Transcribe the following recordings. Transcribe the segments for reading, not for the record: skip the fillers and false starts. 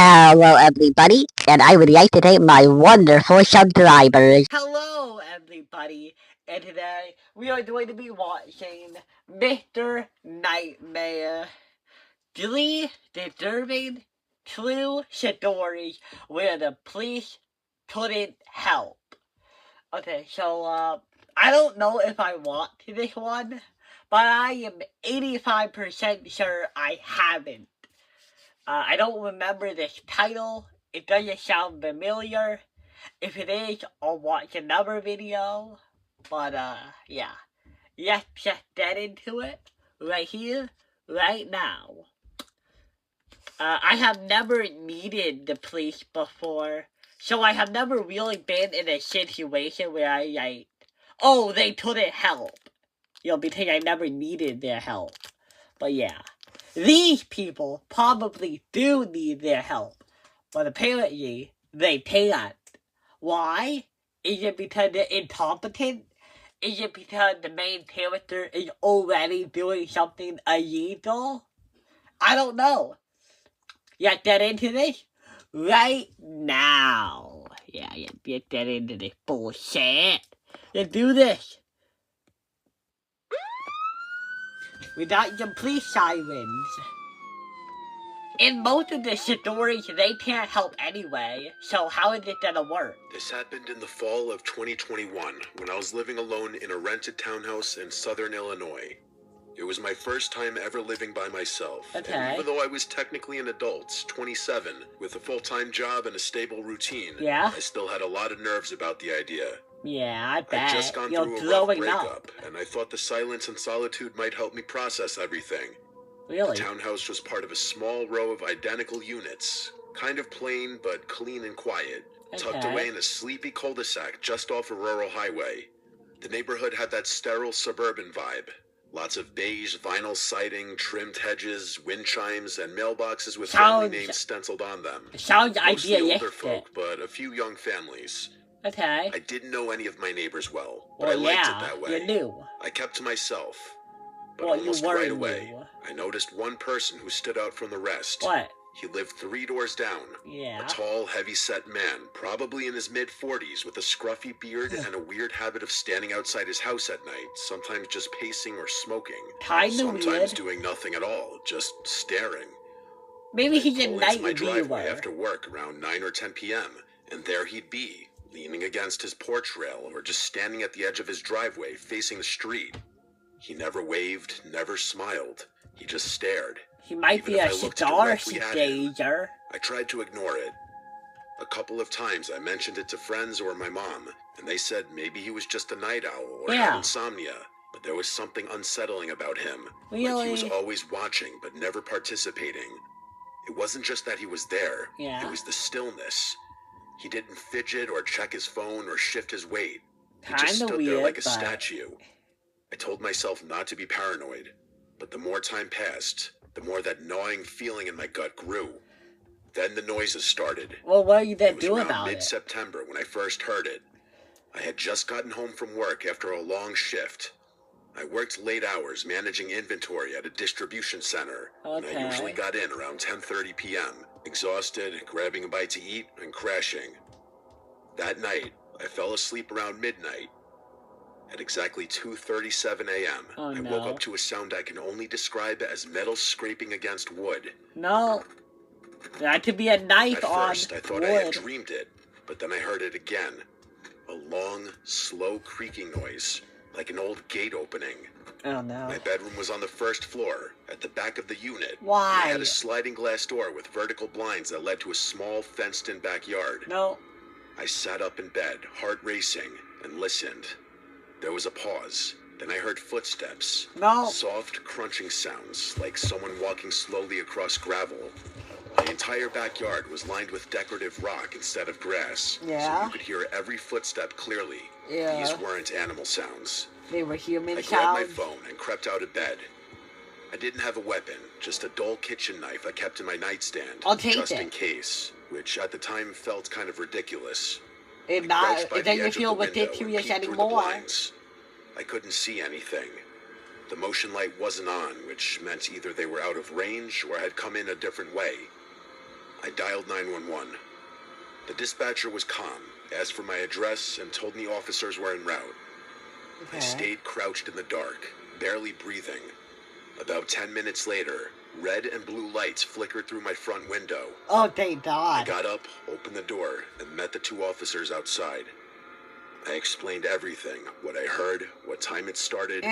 Hello, everybody, and I would like to thank my wonderful subscribers. Hello, everybody, and today we are going to be watching Mr. Nightmare. 3 disturbing true stories where the police couldn't help. Okay, so, I don't know if I want this one, but I am 85% sure I haven't. I don't remember this title. It doesn't sound familiar. If it is, I'll watch another video. But, yeah. Let's just get into it right here, right now. I have never needed the police before, so I have never really been in a situation where I, like, oh, they couldn't help. You know, because I never needed their help. But yeah. These people probably do need their help, but apparently they can't. Why? Is it because they're incompetent? Is it because the main character is already doing something illegal? I don't know. Let's get into this right now. Yeah, let's get into this bullshit. Let's do this. Without the police sirens. In most of the stories, they can't help anyway, so how is it gonna work? This happened in the fall of 2021, when I was living alone in a rented townhouse in southern Illinois. It was my first time ever living by myself, Okay. and even though I was technically an adult, 27, with a full-time job and a stable routine, Yeah? I still had a lot of nerves about the idea. Yeah, I bet. I'd just gone You're through a rough growing breakup, up. and I thought the silence and solitude might help me process everything. Really? The townhouse was part of a small row of identical units, kind of plain but clean and quiet, tucked Okay. away in a sleepy cul-de-sac just off a rural highway. The neighborhood had that sterile suburban vibe. Lots of beige vinyl siding, trimmed hedges, wind chimes, and mailboxes with family names stenciled on them. Sounds Mostly older idealistic. folk, but a few young families. Okay. I didn't know any of my neighbors well, but Well, I liked yeah, it that way. you knew. I kept to myself. But Well, you almost were right away, new. I noticed one person who stood out from the rest. What? He lived 3 doors down. Yeah. A tall, heavy-set man, probably in his mid-40s, with a scruffy beard and a weird habit of standing outside his house at night, sometimes just pacing or smoking. Kinda Sometimes weird. doing nothing at all, just staring. Maybe he's a Pull into night my driveway viewer. after work around 9 or 10 p.m., and there he'd be, leaning against his porch rail or just standing at the edge of his driveway facing the street. He never waved, never smiled. He just stared. He might Even be if a I looked star directly at him. stager. I tried to ignore it. A couple of times I mentioned it to friends or my mom, and they said maybe he was just a night owl or Yeah. had insomnia, but there was something unsettling about him. Like he was Really? always watching but never participating. It wasn't just that he was there. Yeah. It was the stillness. He didn't fidget or check his phone or shift his weight. He just Kinda stood there weird, like a but... statue. I told myself not to be paranoid, but the more time passed, the more that gnawing feeling in my gut grew. Then the noises started. Well, what are you It gonna was do around about it? mid-September when I first heard it. I had just gotten home from work after a long shift. I worked late hours managing inventory at a distribution center, and I usually Okay. got in around 10:30 p.m., exhausted, grabbing a bite to eat, and crashing. That night, I fell asleep around midnight. At exactly 2:37 a.m., Oh, I no. woke up to a sound I can only describe as metal scraping against wood. No. That could be a knife At on first, I thought I had wood. dreamed it, but then I heard it again. A long, slow creaking noise, like an old gate opening. Oh, no. My bedroom was on the first floor, at the back of the unit. Why? I had a sliding glass door with vertical blinds that led to a small, fenced-in backyard. No. I sat up in bed, heart racing, and listened. There was a pause. Then I heard footsteps. No. Soft, crunching sounds, like someone walking slowly across gravel. The entire backyard was lined with decorative rock instead of grass. Yeah? So you could hear every footstep clearly. Yeah. These weren't animal sounds. They were human I grabbed my sounds. phone and crept out of bed. I didn't have a weapon, just a dull kitchen knife I kept in my nightstand, I'll take just it. in case, which at the time felt kind of ridiculous. It Crouched by the doesn't edge of feel the window and ridiculous peeked through the anymore. blinds. I couldn't see anything. The motion light wasn't on, which meant either they were out of range or had come in a different way. I dialed 911. The dispatcher was calm, asked for my address, and told me officers were en route. Okay. I stayed crouched in the dark, barely breathing. About 10 minutes later, red and blue lights flickered through my front window. Oh, thank I God. got up, opened the door, and met the two officers outside. I explained everything, what I heard, what time it started.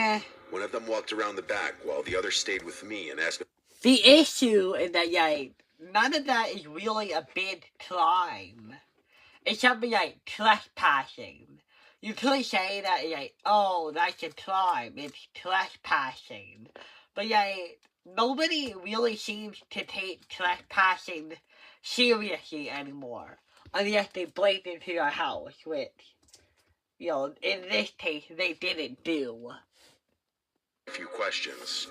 One of them walked around the back while the other stayed with me and asked. The issue is that, none of that is really a big crime. It's something like trespassing. You could say that, oh, that's a crime. It's trespassing. But, nobody really seems to take trespassing seriously anymore. Unless they break into your house, which, in this case, they didn't do. A few questions.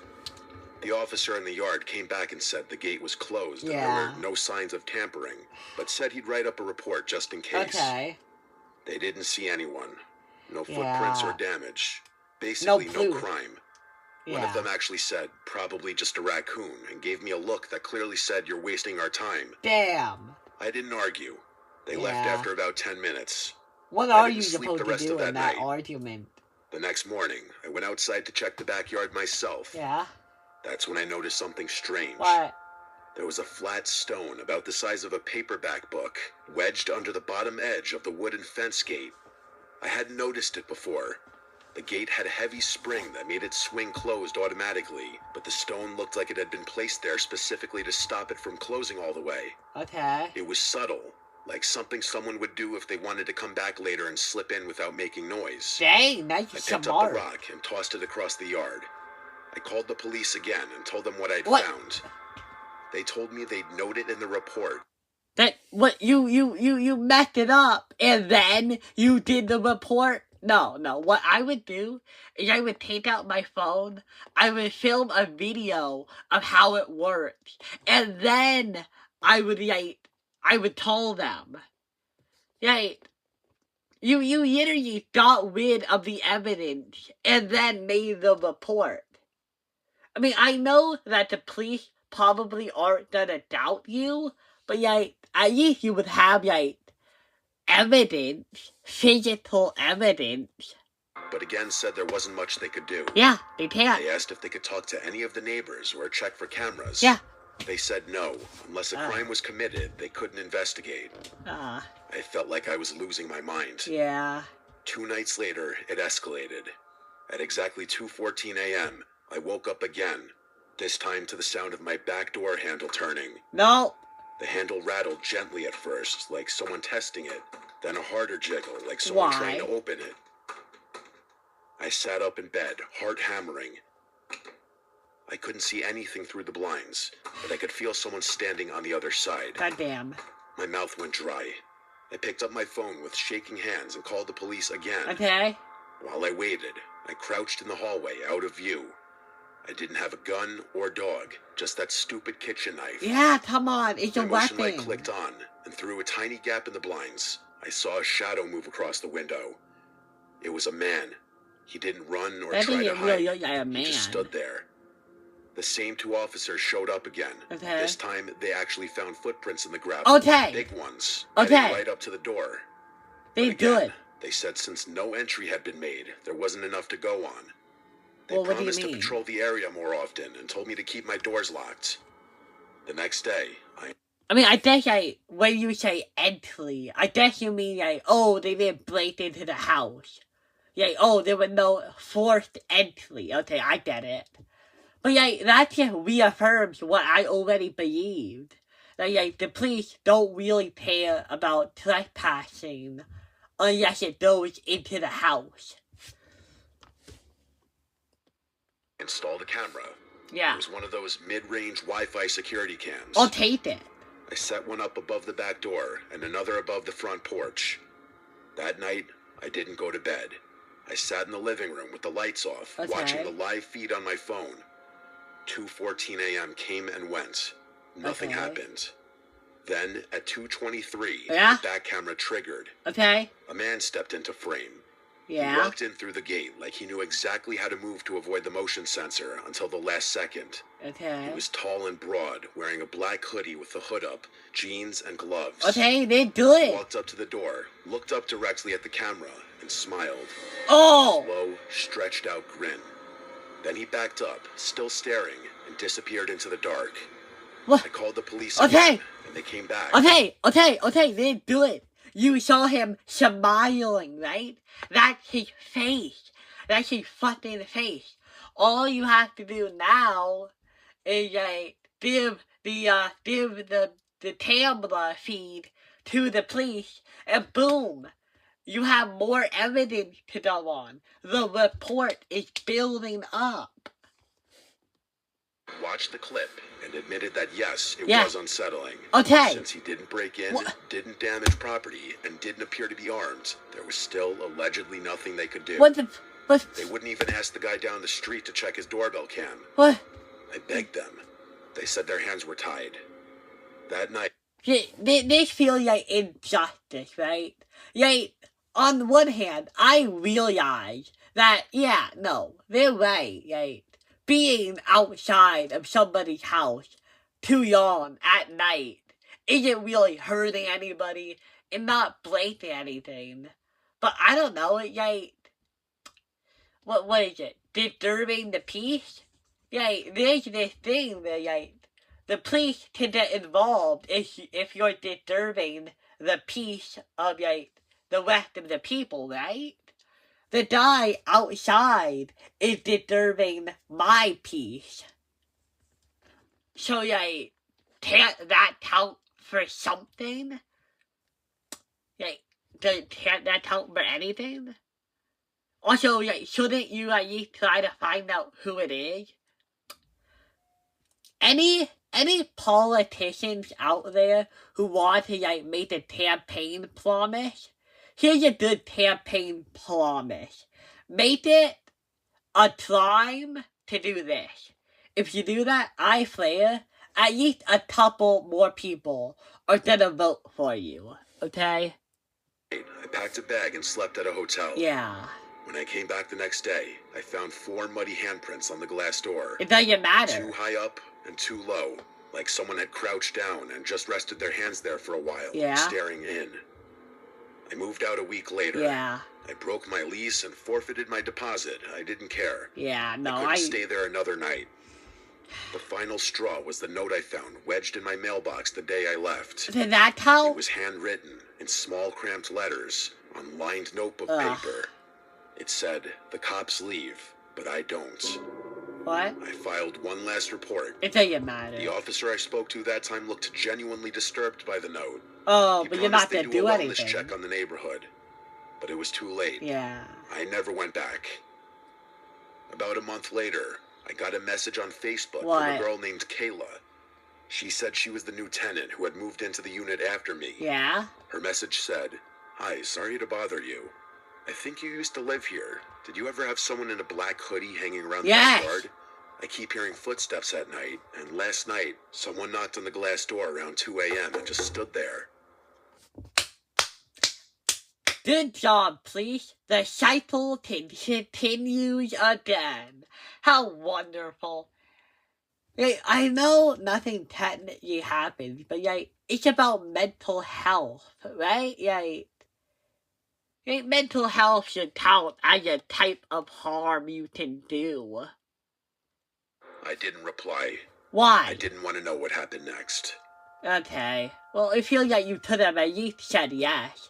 The officer in the yard came back and said the gate was closed and there Yeah. were no signs of tampering, but said he'd write up a report just in case. Okay. They didn't see anyone. No Yeah. footprints or damage. Basically, no proof. crime. Yeah. One of them actually said, probably just a raccoon, and gave me a look that clearly said, you're wasting our time. Damn. I didn't argue. They left Yeah. after about 10 minutes. What I are didn't you sleep supposed the to rest do of that in that night. argument? The next morning, I went outside to check the backyard myself. Yeah? That's when I noticed something strange. What? There was a flat stone about the size of a paperback book, wedged under the bottom edge of the wooden fence gate. I hadn't noticed it before. The gate had a heavy spring that made it swing closed automatically, but the stone looked like it had been placed there specifically to stop it from closing all the way. Okay. It was subtle, like something someone would do if they wanted to come back later and slip in without making noise. Dang, I that's picked up smart. the rock and tossed it across the yard. I called the police again and told them what I'd What? found. They told me they'd note it in the report. That, what, you messed it up, and then you did the report? No, what I would do is I would take out my phone, I would film a video of how it works, and then I would tell them. You literally got rid of the evidence, and then made the report. I mean, I know that the police probably aren't gonna doubt you, but at least you would have evidence, physical evidence. But again said there wasn't much they could do. Yeah, they can't. They asked if they could talk to any of the neighbors or check for cameras. Yeah. They said no. Unless a crime was committed, they couldn't investigate. I felt like I was losing my mind. Yeah. 2 nights later, it escalated. At exactly 2:14 a.m., I woke up again, this time to the sound of my back door handle turning. No. The handle rattled gently at first, like someone testing it, then a harder jiggle, like someone trying to open it. I sat up in bed, heart hammering. I couldn't see anything through the blinds, but I could feel someone standing on the other side. Goddamn. My mouth went dry. I picked up my phone with shaking hands and called the police again. Okay. While I waited, I crouched in the hallway, out of view. I didn't have a gun or dog, just that stupid kitchen knife. Yeah, come on, it's a My motion light weapon. clicked on, and through a tiny gap in the blinds, I saw a shadow move across the window. It was a man. He didn't run or That try to doesn't hide. really look like a He just man. stood there. The same 2 officers showed up again. Okay. This time, they actually found footprints in the gravel. Okay. Big ones. Okay. Heading right up to the door. They But again, good. They said since no entry had been made, there wasn't enough to go on. They Well, what do you promised to mean? patrol the area more often and told me to keep my doors locked. The next day, I mean, I guess, when you say entry, I guess you mean, oh, they didn't break into the house. Oh, there was no forced entry. Okay, I get it. But, that just reaffirms what I already believed. That, the police don't really care about trespassing unless it goes into the house. installed a camera. Yeah. It was one of those mid-range Wi-Fi security cams. I'll take it. I set one up above the back door and another above the front porch. That night, I didn't go to bed. I sat in the living room with the lights off, Okay. watching the live feed on my phone. 2:14 a.m. came and went. Nothing Okay. happened. Then, at 2:23, Yeah? the back camera triggered. Okay? A man stepped into frame. He Yeah. walked in through the gate like he knew exactly how to move to avoid the motion sensor until the last second. Okay. He was tall and broad, wearing a black hoodie with the hood up, jeans, and gloves. Okay, they do He it. walked up to the door, looked up directly at the camera, and smiled. Oh! Slow, stretched out grin. Then he backed up, still staring, and disappeared into the dark. What? I called the police Okay. again, and they came back. Okay, they do it. You saw him smiling, right? That's his face. That's his fucking face. All you have to do now is give the camera feed to the police, and boom, you have more evidence to go on. The report is building up. Watched the clip and admitted that yes, it Yeah. was unsettling. Okay. Since he didn't break in, What? didn't damage property, and didn't appear to be armed, there was still allegedly nothing they could do. What the? What? They wouldn't even ask the guy down the street to check his doorbell cam. What? I begged them. They said their hands were tied. That night, This feels like injustice, right? Like, on one hand, I realize that, yeah, no, they're right, like, being outside of somebody's house too long at night isn't really hurting anybody and not breaking anything. But I don't know, it's like, what is it? Disturbing the peace? Like, there's this thing that, like, the police can get involved if you're disturbing the peace of, like, the rest of the people, right? The guy outside is disturbing my peace. So, like, can't that count for something? Like, can't that count for anything? Also, like, shouldn't you, like, try to find out who it is? Any politicians out there who want to, like, make a campaign promise? Here's a good campaign promise. Make it a crime to do this. If you do that, I swear, at least a couple more people are gonna vote for you. Okay? I packed a bag and slept at a hotel. Yeah. When I came back the next day, I found 4 muddy handprints on the glass door. It doesn't matter. 2 high up and 2 low, like someone had crouched down and just rested their hands there for a while, Yeah. staring in. I moved out a week later. Yeah. I broke my lease and forfeited my deposit. I didn't care. Yeah, no, I couldn't stay there another night. The final straw was the note I found wedged in my mailbox the day I left. Did that count? It was handwritten in small cramped letters on lined notebook Ugh. paper. It said, "The cops leave, but I don't." What? I filed one last report. It doesn't matter. The officer I spoke to that time looked genuinely disturbed by the note. Oh, He but you're promised not they'd gonna do do a wellness anything. check on the neighborhood, but it was too late. Yeah. I never went back. About a month later, I got a message on Facebook from What? a girl named Kayla. She said she was the new tenant who had moved into the unit after me. Yeah? Her message said, "Hi, sorry to bother you. I think you used to live here. Did you ever have someone in a black hoodie hanging around the Yes. backyard? I keep hearing footsteps at night, and last night, someone knocked on the glass door around 2 a.m. and just stood there." Good job, please. The cycle continues again. How wonderful. Like, I know nothing technically happens, but like, it's about mental health, right? Like, mental health should count as a type of harm you can do. I didn't reply. Why? I didn't want to know what happened next. Okay. Well, it feels like you could have at least said yes.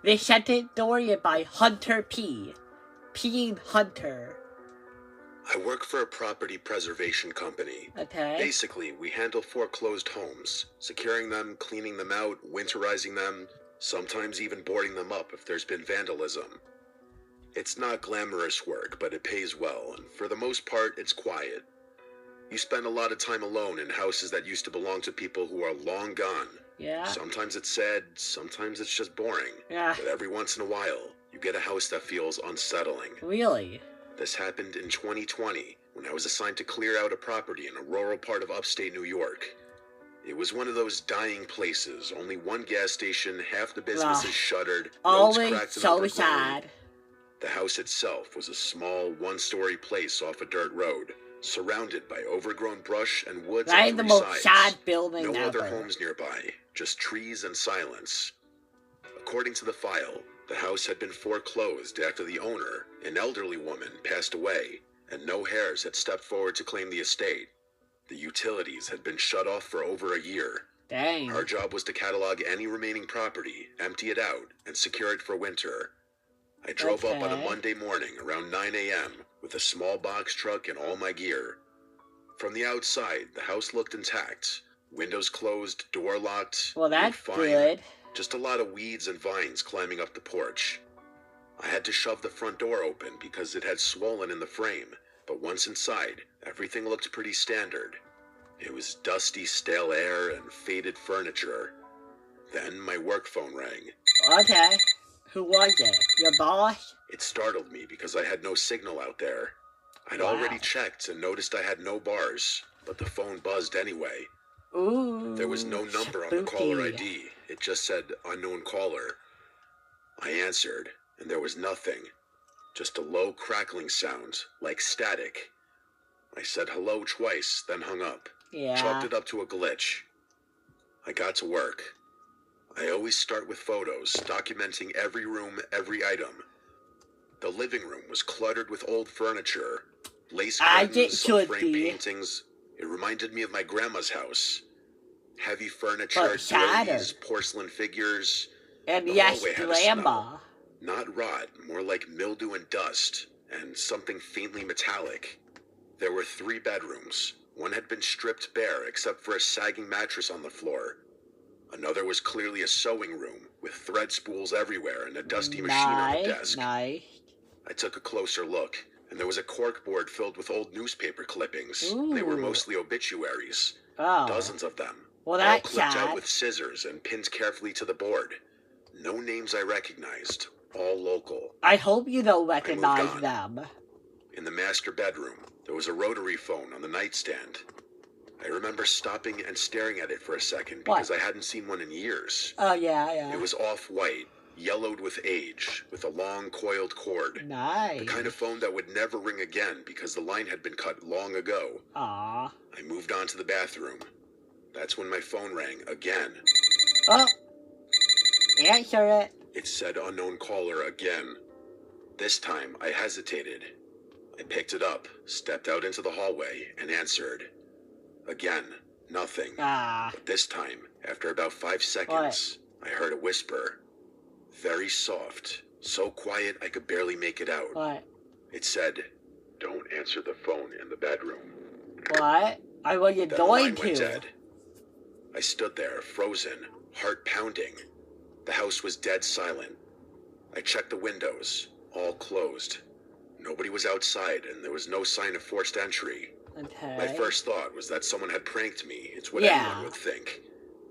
They sent it story by Hunter P. P. Hunter. I work for a property preservation company. Okay. Basically, we handle foreclosed homes, securing them, cleaning them out, winterizing them, sometimes even boarding them up if there's been vandalism. It's not glamorous work, but it pays well, and for the most part, it's quiet. You spend a lot of time alone in houses that used to belong to people who are long gone. Yeah. Sometimes it's sad, sometimes it's just boring. Yeah. But every once in a while, you get a house that feels unsettling. Really? This happened in 2020, when I was assigned to clear out a property in a rural part of upstate New York. It was one of those dying places, only one gas station, half the business Ugh. is shuttered, roads Always cracked and so underground. sad. The house itself was a small, one-story place off a dirt road, surrounded by overgrown brush and woods That on is the three most sides. sad building No ever. other homes nearby, just trees and silence. According to the file, the house had been foreclosed after the owner, an elderly woman, passed away, and no heirs had stepped forward to claim the estate. The utilities had been shut off for over a year. Dang. Our job was to catalog any remaining property, empty it out, and secure it for winter. I drove up on a Okay. Monday morning around 9 a.m. with a small box truck and all my gear. From the outside, the house looked intact. Windows closed, door locked. Well, that's fine. good. Just a lot of weeds and vines climbing up the porch. I had to shove the front door open because it had swollen in the frame, but once inside, everything looked pretty standard. It was dusty, stale air and faded furniture. Then my work phone rang. Okay. Who was it? Your boss? It startled me because I had no signal out there. I'd Wow. already checked and noticed I had no bars, but the phone buzzed anyway. Ooh. There was no number on the caller spooky. ID. It just said unknown caller. I answered, and there was nothing. Just a low crackling sound, like static. I said hello twice, then hung up. Yeah. Chalked it up to a glitch. I got to work. I always start with photos, documenting every room, every item. The living room was cluttered with old furniture, lace As it curtains, some should framed be. paintings. It reminded me of my grandma's house. Heavy furniture, But shattered. doilies, porcelain figures. And The yes, hallway had a grandma. Not rot, more like mildew and dust, and something faintly metallic. There were 3 bedrooms. One had been stripped bare except for a sagging mattress on the floor. Another was clearly a sewing room, with thread spools everywhere and a dusty machine on the desk. Nice. I took a closer look, and there was a corkboard filled with old newspaper clippings. They were Ooh. mostly obituaries, Oh. dozens of them, Well, all that's clipped sad. out with scissors and pinned carefully to the board. No names I recognized, all local. I hope you don't moved recognize on. them. In the master bedroom, there was a rotary phone on the nightstand. I remember stopping and staring at it for a second because I hadn't seen one in years. Oh, yeah. It was off-white, yellowed with age, with a long coiled cord. Nice. The kind of phone that would never ring again because the line had been cut long ago. Aw. I moved on to the bathroom. That's when my phone rang again. Oh. Answer it. It said unknown caller again. This time, I hesitated. I picked it up, stepped out into the hallway, and answered. Again, nothing. Ah. But this time, after about 5 seconds, I heard a whisper. Very soft, so quiet I could barely make it out. What? It said, "Don't answer the phone in the bedroom." What? I wasn't Then the line going went to. dead. I stood there, frozen, heart pounding. The house was dead silent. I checked the windows, all closed. Nobody was outside, and there was no sign of forced entry. Okay. My first thought was that someone had pranked me. It's what Yeah. anyone would think.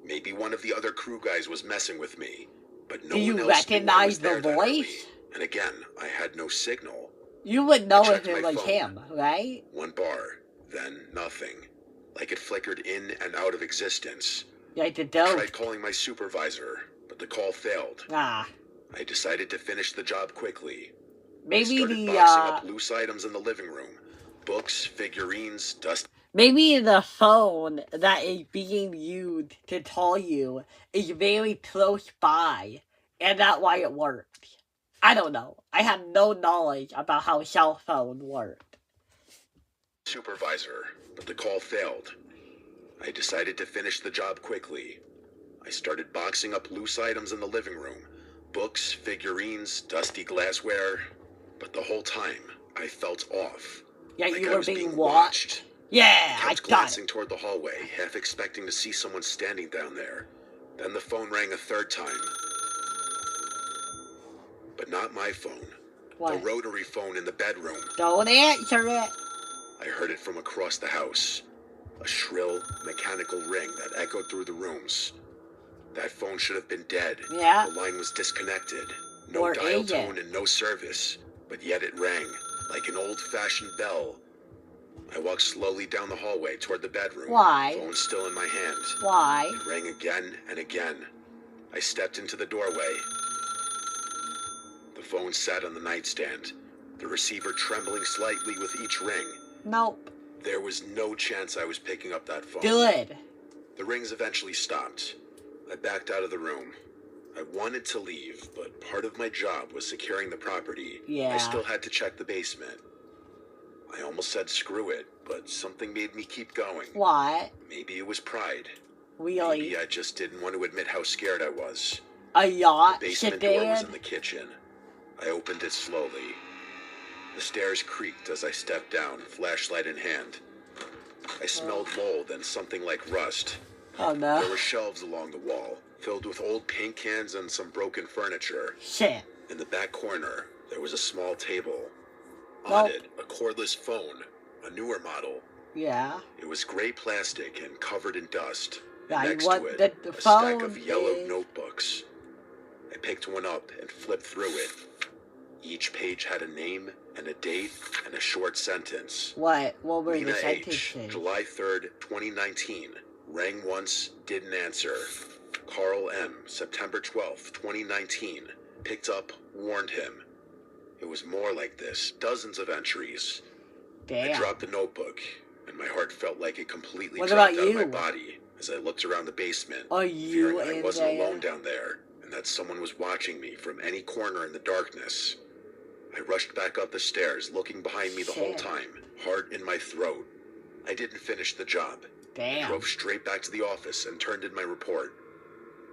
Maybe one of the other crew guys was messing with me, but no Do you one else knew I recognize was there the that voice? early. And again, I had no signal. You would know I if checked it my was phone. him, right? One bar, then nothing. Like it flickered in and out of existence. Like the I dope. tried calling my supervisor, but the call failed. Ah. I decided to finish the job quickly. I Maybe started the, boxing up loose items in the living room. Books, figurines, dust. maybe the phone that is being used to call you is very close by, and that's why it worked. I don't know. I have no knowledge about how cell phone worked. Supervisor, but the call failed. I decided to finish the job quickly. I started boxing up loose items in the living room. Books, figurines, dusty glassware. But the whole time, I felt off. Yeah, Like you I were was being watched. Yeah, I I kept got glancing it. toward the hallway, half expecting to see someone standing down there. Then the phone rang a third time. But not my phone. The What? rotary phone in the bedroom. Don't answer it. I heard it from across the house. A shrill, mechanical ring that echoed through the rooms. That phone should have been dead. Yeah. The line was disconnected. No Or dial is it? tone and no service. But yet it rang, like an old-fashioned bell. I walked slowly down the hallway toward the bedroom. Why? Phone still in my hand. Why? It rang again and again. I stepped into the doorway. The phone sat on the nightstand, the receiver trembling slightly with each ring. Nope. There was no chance I was picking up that phone. Good. The rings eventually stopped. I backed out of the room. I wanted to leave, but part of my job was securing the property. Yeah. I still had to check the basement. I almost said screw it, but something made me keep going. What? Maybe it was pride. Really? Maybe I just didn't want to admit how scared I was. A yacht The basement door was sedan? in the kitchen. I opened it slowly. The stairs creaked as I stepped down, flashlight in hand. I smelled mold and something like rust. Oh no. There were shelves along the wall, filled with old paint cans and some broken furniture. Shit. In the back corner, there was a small table. Nope. On it, a cordless phone, a newer model. Yeah. It was gray plastic and covered in dust. Yeah, Next what to it, the a stack phone of yellowed is- notebooks. I picked one up and flipped through it. Each page had a name and a date and a short sentence. What? What were Lena the H., sentences? July 3rd, 2019. Rang once, didn't answer. Carl M., September 12th, 2019. Picked up, warned him. It was more like this, dozens of entries. I Damn. dropped the notebook, and my heart felt like it completely What dropped about out of my you? body as I looked around the basement, Are you fearing I in wasn't there? alone down there, and that someone was watching me from any corner in the darkness. I rushed back up the stairs, looking behind me the whole Shit. time, heart in my throat. I didn't finish the job. I Damn. drove straight back to the office and turned in my report.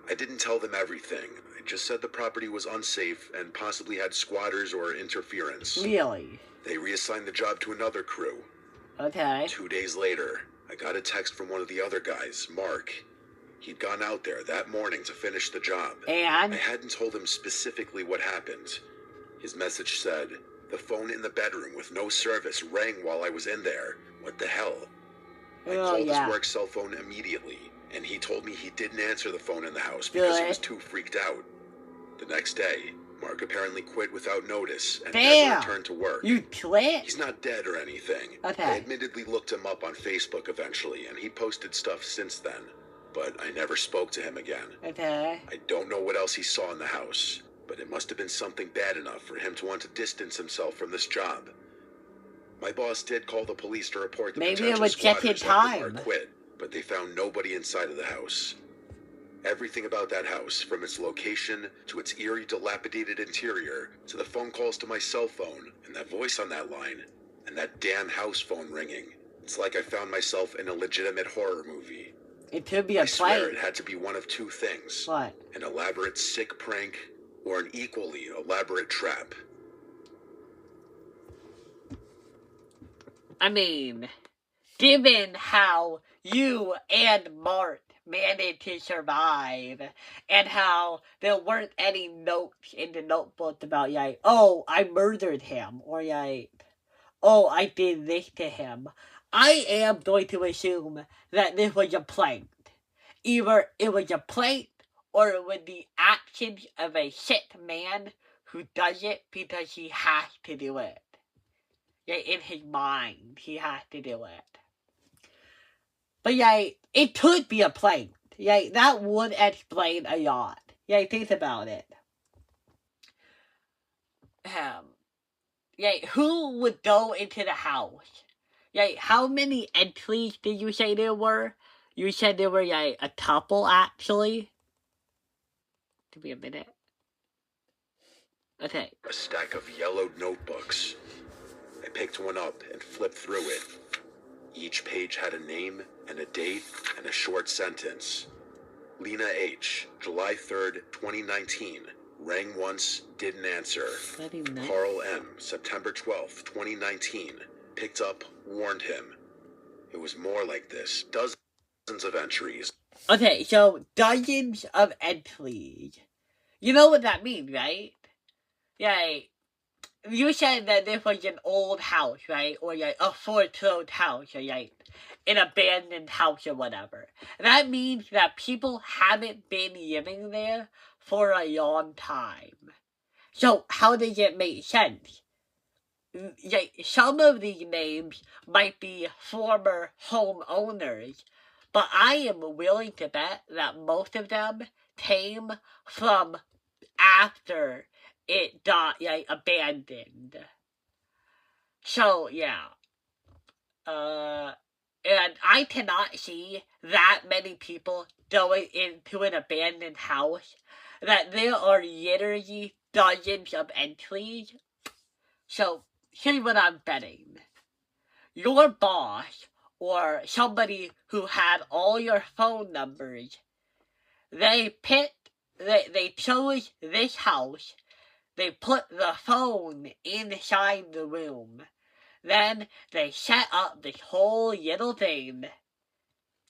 I didn't tell them everything. I just said the property was unsafe and possibly had squatters or interference. Really? They reassigned the job to another crew. Okay. 2 days later, I got a text from one of the other guys, Mark. He'd gone out there that morning to finish the job. I And? hadn't told him specifically what happened. His message said, "The phone in the bedroom with no service rang while I was in there. What the hell?" I Oh, called yeah. his work cell phone immediately, and he told me he didn't answer the phone in the house because he Good. was too freaked out. The next day, Mark apparently quit without notice and Damn. never returned to work. You quit? He's not dead or anything. Okay. I admittedly looked him up on Facebook eventually, and he posted stuff since then. But I never spoke to him again. Okay. I don't know what else he saw in the house, but it must have been something bad enough for him to want to distance himself from this job. My boss did call the police to report the Maybe it potential was just in squatters after time. Mark quit, but they found nobody inside of the house. Everything about that house, from its location to its eerie, dilapidated interior, to the phone calls to my cell phone, and that voice on that line, and that damn house phone ringing. It's like I found myself in a legitimate horror movie. It could be a I swear plane. it had to be one of two things. What? An elaborate sick prank, or an equally elaborate trap. I mean, given how you and Mark managed to survive, and how there weren't any notes in the notebook about, like, oh, I murdered him, or like, oh, I did this to him, I am going to assume that this was a prank. Either it was a prank, or it was the actions of a sick man who does it because he has to do it. Yeah, in his mind, he has to do it. But yeah, it could be a prank. Yeah, that would explain a lot. Yeah, think about it. Yeah, who would go into the house? Yeah, how many entries did you say there were? You said there were like a couple actually. Give me a minute. Okay. A stack of yellowed notebooks. I picked one up and flipped through it. Each page had a name and a date and a short sentence. Lena H., July 3rd, 2019. Rang once, didn't answer. Carl M., September 12th, 2019. Picked up, warned him. It was more like this. Dozens of entries. Okay, so dozens of entries. You know what that means, right? Yeah, you said that this was an old house, right? Or like a foreclosed house, or like an abandoned house or whatever. That means that people haven't been living there for a long time. So how does it make sense? Like, some of these names might be former homeowners, but I am willing to bet that most of them came from after it got, like, abandoned. So, yeah. And I cannot see that many people going into an abandoned house that there are literally dozens of entries. So, here's what I'm betting. Your boss, or somebody who had all your phone numbers, they chose this house, they put the phone inside the room, then they set up this whole little thing,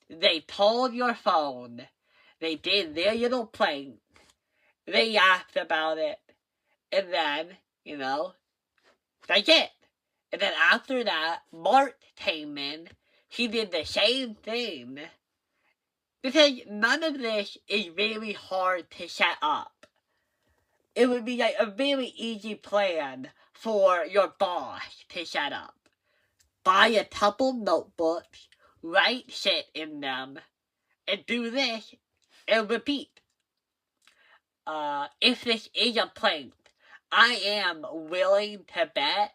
they told your phone, they did their little prank, they laughed about it, and then, that's it. And then after that, Mark came in, he did the same thing. Because none of this is really hard to set up. It would be like a very easy plan for your boss to set up. Buy a couple notebooks, write shit in them, and do this, and repeat. If this is a prank, I am willing to bet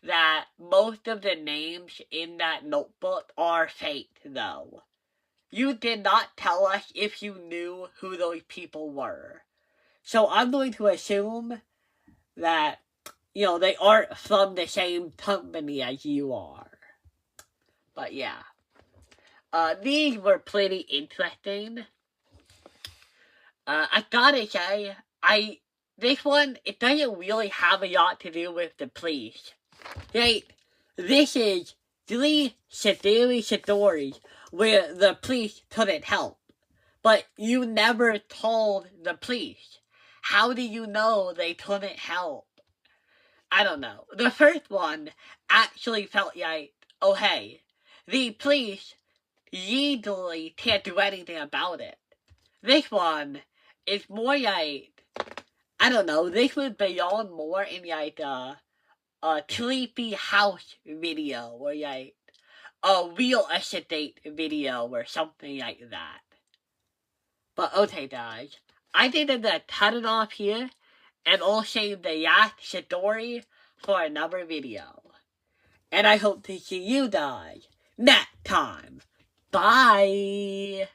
that most of the names in that notebook are fake, though. You did not tell us if you knew who those people were. So I'm going to assume that, they aren't from the same company as you are. But yeah. These were pretty interesting. I gotta say, this one, it doesn't really have a lot to do with the police. Right? This is 3 scary stories where the police couldn't help. But you never told the police. How do you know they couldn't help? I don't know. The first one actually felt like, oh hey, the police legally can't do anything about it. This one is more like, I don't know, this would belong more in like a creepy house video or like a real estate video or something like that. But okay guys, I think I'm gonna cut it off here and I'll save the last story for another video. And I hope to see you guys next time. Bye!